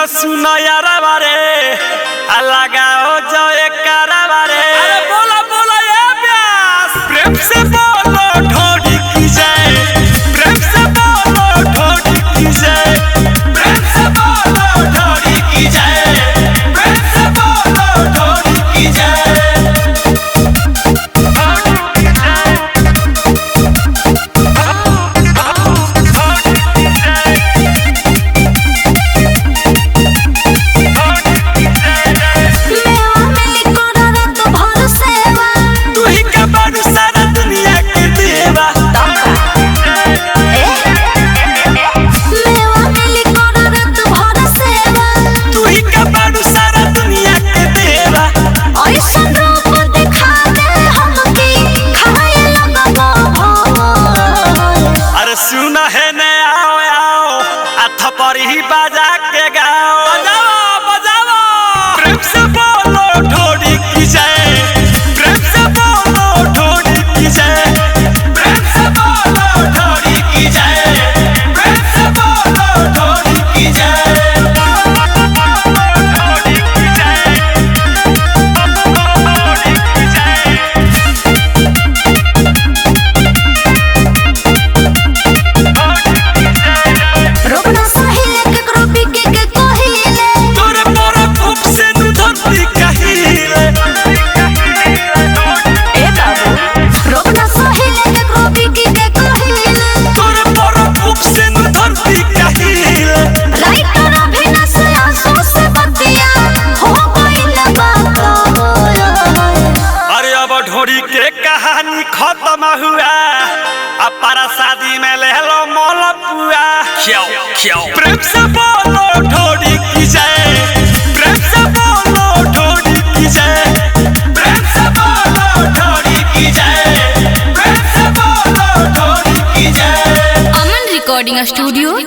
सुनो यार बारे लगाओ जो एक बारे। अरे बोला बोला ये प्यास प्रेम से बोलो ढोड़ी की जय, प्रेम से बोलो ढोड़ी की जय, प्रेम से बोलो ढोड़ी की जय, प्रेम से बोलो ढोड़ी की जय। बजा के गाओ बजाओ बजाओ, प्रेम से बोलो ढोड़ी की जय, प्रेम से बोलो ढोड़ी की जय, प्रेम से बोलो ढोड़ी की जय, प्रेम से बोलो ढोड़ी की जय। ढोड़ी के कहानी खत्म हुआ, अब पारा शादी में ले लो मौलपुआ। क्यों क्यों प्रेम से बोलो ढोड़ी की जय, प्रेम से बोलो ढोड़ी की जय, प्रेम से बोलो ढोड़ी की जय, प्रेम से बोलो ढोड़ी की जय। अमन रिकॉर्डिंग स्टूडियो